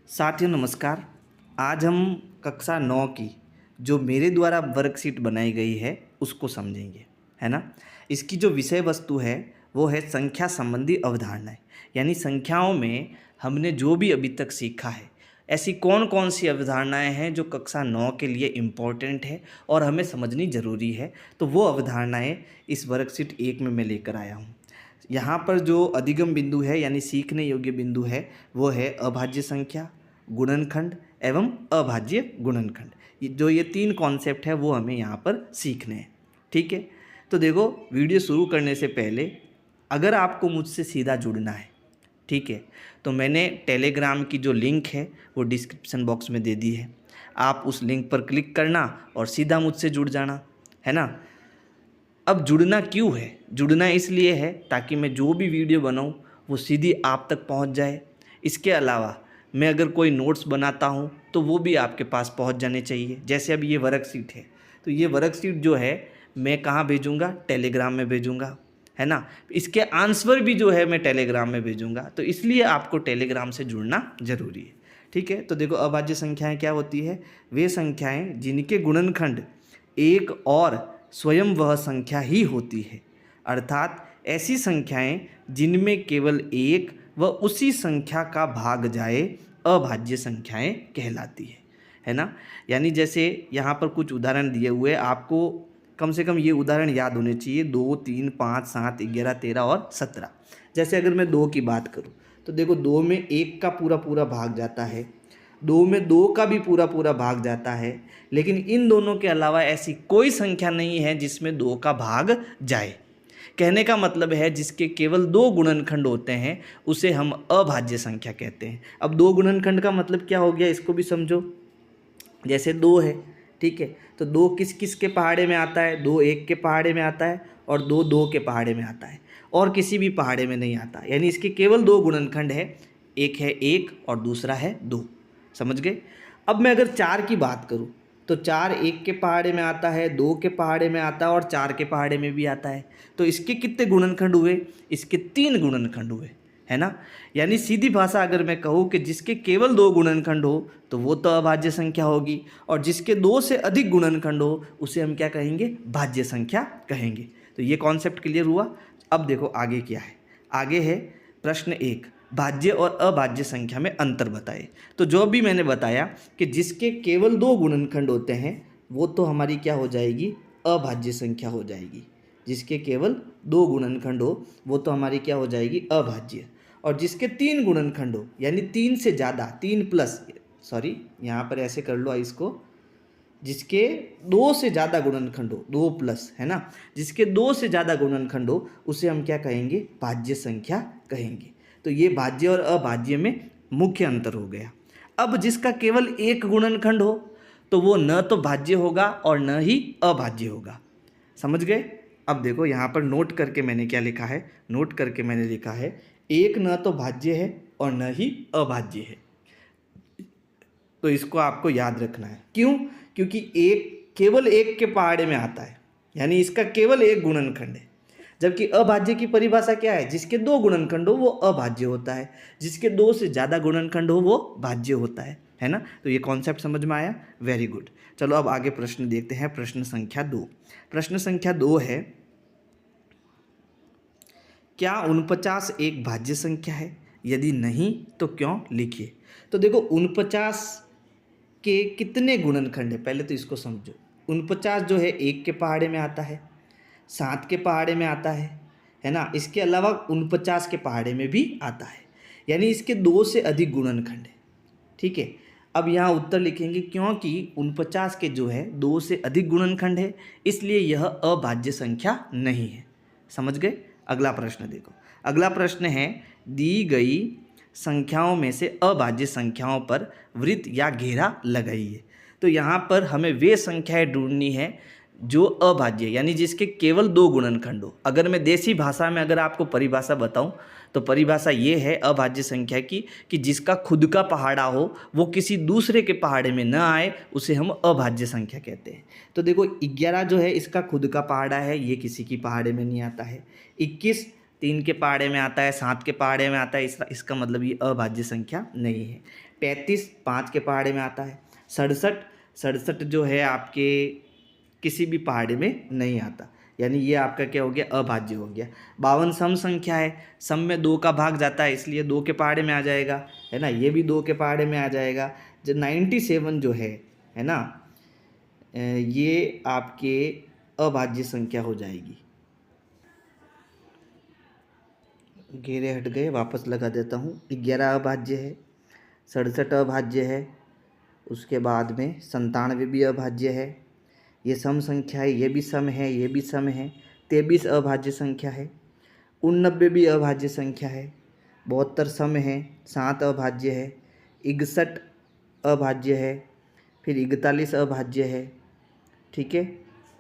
साथियों नमस्कार। आज हम कक्षा 9 की जो मेरे द्वारा वर्कशीट बनाई गई है उसको समझेंगे, है ना। इसकी जो विषय वस्तु है वो है संख्या संबंधी अवधारणाएं। यानी संख्याओं में हमने जो भी अभी तक सीखा है, ऐसी कौन कौन सी अवधारणाएं हैं जो कक्षा 9 के लिए इम्पोर्टेंट है और हमें समझनी ज़रूरी है। तो वो अवधारणाएं इस वर्कशीट 1 में मैं लेकर आया हूँ। यहाँ पर जो अधिगम बिंदु है यानी सीखने योग्य बिंदु है वो है अभाज्य संख्या, गुणनखंड एवं अभाज्य गुणनखंड। ये तीन कॉन्सेप्ट है वो हमें यहाँ पर सीखने हैं। ठीक है, तो देखो वीडियो शुरू करने से पहले अगर आपको मुझसे सीधा जुड़ना है, ठीक है, तो मैंने टेलीग्राम की जो लिंक है वो डिस्क्रिप्शन बॉक्स में दे दी है। आप उस लिंक पर क्लिक करना और सीधा मुझसे जुड़ जाना, है ना। अब जुड़ना क्यों है? जुड़ना इसलिए है ताकि मैं जो भी वीडियो बनाऊँ वो सीधी आप तक पहुँच जाए। इसके अलावा मैं अगर कोई नोट्स बनाता हूँ तो वो भी आपके पास पहुँच जाने चाहिए। जैसे अब ये वर्कशीट है, तो ये वर्कशीट जो है मैं कहाँ भेजूँगा? टेलीग्राम में भेजूँगा, है ना। इसके आंसर भी जो है मैं टेलीग्राम में भेजूँगा, तो इसलिए आपको टेलीग्राम से जुड़ना ज़रूरी है। ठीक है, तो देखो अभाज्य संख्याएँ क्या होती है? वे संख्याएँ जिनके गुणनखंड एक और स्वयं वह संख्या ही होती है, अर्थात ऐसी संख्याएं जिनमें केवल एक व उसी संख्या का भाग जाए अभाज्य संख्याएं कहलाती है ना। यानी जैसे यहाँ पर कुछ उदाहरण दिए हुए, आपको कम से कम ये उदाहरण याद होने चाहिए। 2, 3, 5, 7, 11, 13 और 17। जैसे अगर मैं 2 की बात करूँ तो देखो 2 में 1 का पूरा पूरा भाग जाता है, 2 में 2 का भी पूरा पूरा भाग जाता है, लेकिन इन दोनों के अलावा ऐसी कोई संख्या नहीं है जिसमें 2 का भाग जाए। कहने का मतलब है जिसके केवल 2 गुणनखंड होते हैं उसे हम अभाज्य संख्या कहते हैं। अब 2 गुणनखंड का मतलब क्या हो गया, इसको भी समझो। जैसे 2 है, ठीक है, तो 2 किस किस के पहाड़े में आता है? 2 1 के पहाड़े में आता है और 2 2 के पहाड़े में आता है, और किसी भी पहाड़े में नहीं आता। यानी इसके केवल 2 गुणनखंड है, एक है 1 और दूसरा है 2। समझ गए। अब मैं अगर 4 की बात करूं तो 4 1 के पहाड़े में आता है, 2 के पहाड़े में आता है और 4 के पहाड़े में भी आता है। तो इसके कितने गुणनखंड हुए? इसके 3 गुणनखंड हुए, है ना। यानी सीधी भाषा अगर मैं कहूँ कि जिसके केवल 2 गुणनखंड हो तो वो तो अभाज्य संख्या होगी, और जिसके 2 से अधिक गुणनखंड हो उसे हम क्या कहेंगे? भाज्य संख्या कहेंगे। तो ये कॉन्सेप्ट क्लियर हुआ। अब देखो आगे क्या है। आगे है प्रश्न 1, भाज्य और अभाज्य संख्या में अंतर बताए। तो जो भी मैंने बताया कि जिसके केवल 2 गुणनखंड होते हैं वो तो हमारी क्या हो जाएगी? अभाज्य संख्या हो जाएगी। जिसके केवल 2 गुणनखंड हो वो तो हमारी क्या हो जाएगी? अभाज्य। और जिसके 3 गुणनखंड हो यानी 3 से ज़्यादा, 3 प्लस, सॉरी यहाँ पर ऐसे कर लो इसको, जिसके 2 से ज़्यादा गुणनखंड हो, 2 प्लस, है ना, जिसके 2 से ज़्यादा गुणनखंड हो उसे हम क्या कहेंगे? भाज्य संख्या कहेंगे। तो ये भाज्य और अभाज्य में मुख्य अंतर हो गया। अब जिसका केवल 1 गुणनखंड हो तो वो न तो भाज्य होगा और न ही अभाज्य होगा। समझ गए। अब देखो यहाँ पर नोट करके मैंने क्या लिखा है? नोट करके मैंने लिखा है एक न तो भाज्य है और न ही अभाज्य है। तो इसको आपको याद रखना है। क्यों? क्योंकि एक केवल 1 के पहाड़े में आता है, यानी इसका केवल 1 गुणनखंड है। जबकि अभाज्य की परिभाषा क्या है? जिसके 2 गुणनखंड हो वो अभाज्य होता है, जिसके 2 से ज़्यादा गुणनखंड हो वो भाज्य होता है ना। तो ये कॉन्सेप्ट समझ में आया? Very good. चलो अब आगे प्रश्न देखते हैं। प्रश्न संख्या 2। प्रश्न संख्या 2 है, क्या 49 एक भाज्य संख्या है? यदि नहीं तो क्यों? लिखिए। तो देखो 49 के कितने गुणनखंड है पहले तो इसको समझो। 49 जो है 1 के पहाड़े में आता है, 7 के पहाड़े में आता है ना। इसके अलावा 49 के पहाड़े में भी आता है, यानी इसके 2 से अधिक गुणनखंड है। ठीक है, अब यहाँ उत्तर लिखेंगे क्योंकि 49 के जो है 2 से अधिक गुणनखंड है, इसलिए यह अभाज्य संख्या नहीं है। समझ गए। अगला प्रश्न देखो। अगला प्रश्न है, दी गई संख्याओं में से अभाज्य संख्याओं पर वृत्त या घेरा लगाइए। तो यहाँ पर हमें वे संख्याएं ढूंढनी है जो अभाज्य यानी जिसके केवल 2 गुणनखंड हो। अगर मैं देसी भाषा में अगर आपको परिभाषा बताऊं तो परिभाषा ये है अभाज्य संख्या की कि जिसका खुद का पहाड़ा हो वो किसी दूसरे के पहाड़े में न आए, उसे हम अभाज्य संख्या कहते हैं। तो देखो 11 जो है इसका खुद का पहाड़ा है, ये किसी की पहाड़े में नहीं आता है। 21 3 के पहाड़े में आता है, 7 के पहाड़े में आता है, इसका मतलब ये अभाज्य संख्या नहीं है। 35 5 के पहाड़े में आता है। 67 67 जो है आपके किसी भी पहाड़े में नहीं आता, यानी ये आपका क्या हो गया, अभाज्य हो गया। 52 सम संख्या है, सम में 2 का भाग जाता है, इसलिए 2 के पहाड़े में आ जाएगा, है ना। ये भी 2 के पहाड़े में आ जाएगा। जो 97 जो है ना, ये आपके अभाज्य संख्या हो जाएगी। घेरे हट गए, वापस लगा देता हूँ। 11 अभाज्य है, 67 अभाज्य है, उसके बाद में 97 भी अभाज्य है। ये सम संख्या है, ये भी सम है, ये भी सम है। 23 अभाज्य संख्या है। 89 भी अभाज्य संख्या है। 72 सम है, 7 अभाज्य है। 61 अभाज्य है, फिर 41 अभाज्य है, ठीक है।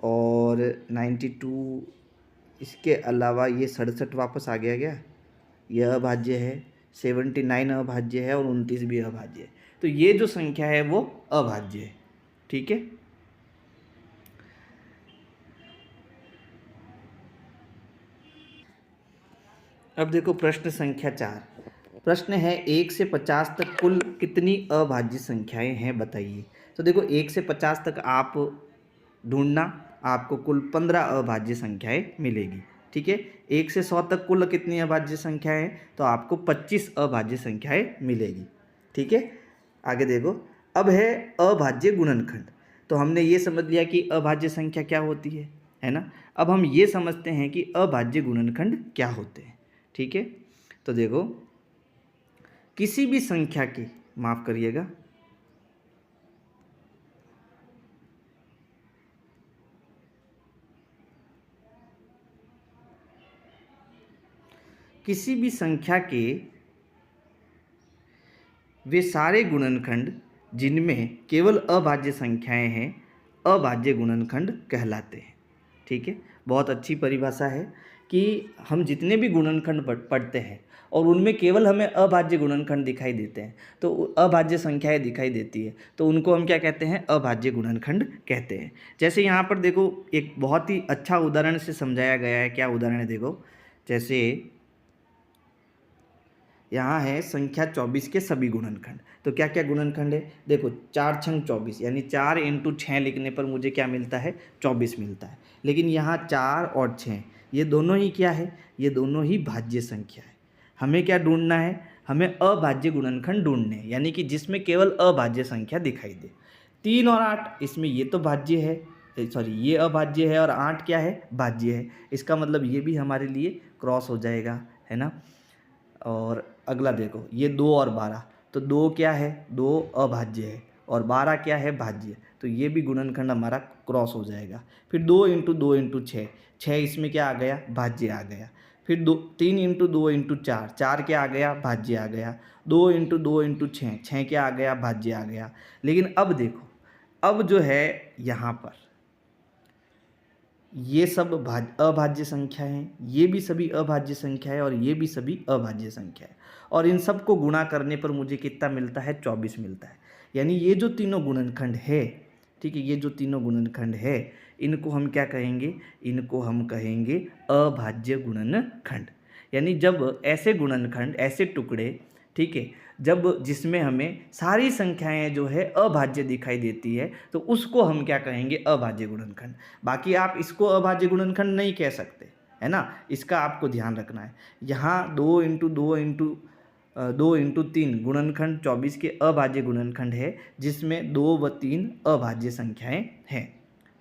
और 92, इसके अलावा ये 67 वापस आ गया क्या, यह अभाज्य है। 79 अभाज्य है और 29 भी अभाज्य है। तो ये जो संख्या है वो अभाज्य है, ठीक है। अब देखो प्रश्न संख्या 4। प्रश्न है 1 से 50 तक कुल कितनी अभाज्य संख्याएं हैं बताइए। तो देखो 1 से 50 तक आप ढूंढना, आपको कुल 15 अभाज्य संख्याएं मिलेगी, ठीक है। 1 से 100 तक कुल कितनी अभाज्य संख्याएं हैं, तो आपको 25 अभाज्य संख्याएं मिलेगी, ठीक है। आगे देखो, अब है अभाज्य गुणनखंड। तो हमने ये समझ लिया कि अभाज्य संख्या क्या होती है ना। अब हम ये समझते हैं कि अभाज्य गुणनखंड क्या होते हैं, ठीक है। तो देखो, किसी भी संख्या के, माफ करिएगा, किसी भी संख्या के वे सारे गुणनखंड जिनमें केवल अभाज्य संख्याएं हैं अभाज्य गुणनखंड कहलाते हैं, ठीक है। बहुत अच्छी परिभाषा है कि हम जितने भी गुणनखंड पढ़ते हैं और उनमें केवल हमें अभाज्य गुणनखंड दिखाई देते हैं, तो अभाज्य संख्याएं दिखाई देती है, तो उनको हम क्या कहते हैं, अभाज्य गुणनखंड कहते हैं। जैसे यहाँ पर देखो, एक बहुत ही अच्छा उदाहरण से समझाया गया है। क्या उदाहरण है देखो, जैसे यहाँ है संख्या 24 के सभी गुणनखंड। तो क्या क्या गुणनखंड है देखो, 4 छंग 24, यानी 4 × 6 लिखने पर मुझे क्या मिलता है, 24 मिलता है। लेकिन यहाँ 4 और 6 ये दोनों ही क्या है, ये दोनों ही भाज्य संख्या है। हमें क्या ढूंढना है, हमें अभाज्य गुणनखंड ढूंढने हैं, यानी कि जिसमें केवल अभाज्य संख्या दिखाई दे। 3 और 8 इसमें ये तो भाज्य है, सॉरी ये अभाज्य है, और 8 क्या है, भाज्य है। इसका मतलब ये भी हमारे लिए क्रॉस हो जाएगा, है ना। और अगला देखो, ये 2 और 12, तो 2 क्या है, 2 अभाज्य है, और 12 क्या है, भाज्य। तो ये भी गुणनखंड हमारा क्रॉस हो जाएगा। फिर 2 × 2 × 6, 6 इसमें क्या आ गया, भाज्य आ गया। फिर 3 × 2 × 4, 4 क्या आ गया, भाज्य आ गया। 2 × 2 × 6, 6 क्या आ गया, भाज्य आ गया। लेकिन अब देखो, अब जो है यहाँ पर ये सब अभाज्य संख्या हैं, ये भी सभी अभाज्य संख्या है, और ये भी सभी अभाज्य संख्या है, और इन सब को गुणा करने पर मुझे कितना मिलता है, 24 मिलता है। यानी ये जो तीनों गुणनखंड है, ठीक है, ये जो तीनों गुणनखंड है, इनको हम क्या कहेंगे, इनको हम कहेंगे अभाज्य गुणनखंड। यानी जब ऐसे गुणनखंड, ऐसे टुकड़े, ठीक है, जब जिसमें हमें सारी संख्याएं जो है अभाज्य दिखाई देती है, तो उसको हम क्या कहेंगे, अभाज्य गुणनखंड। बाकी आप इसको अभाज्य गुणनखंड नहीं कह सकते, है ना, इसका आपको ध्यान रखना है। यहाँ 2 × 2 × 3 गुणनखंड 24 के अभाज्य गुणनखंड है, जिसमें 2 व 3 अभाज्य संख्याएं हैं,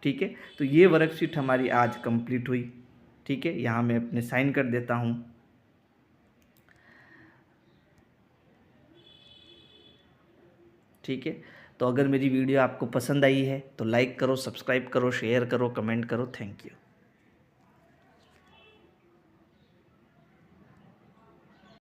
ठीक है। तो ये वर्कशीट हमारी आज कंप्लीट हुई, ठीक है। यहाँ मैं अपने साइन कर देता हूँ, ठीक है। तो अगर मेरी वीडियो आपको पसंद आई है तो लाइक करो, सब्सक्राइब करो, शेयर करो, कमेंट करो। Thank you.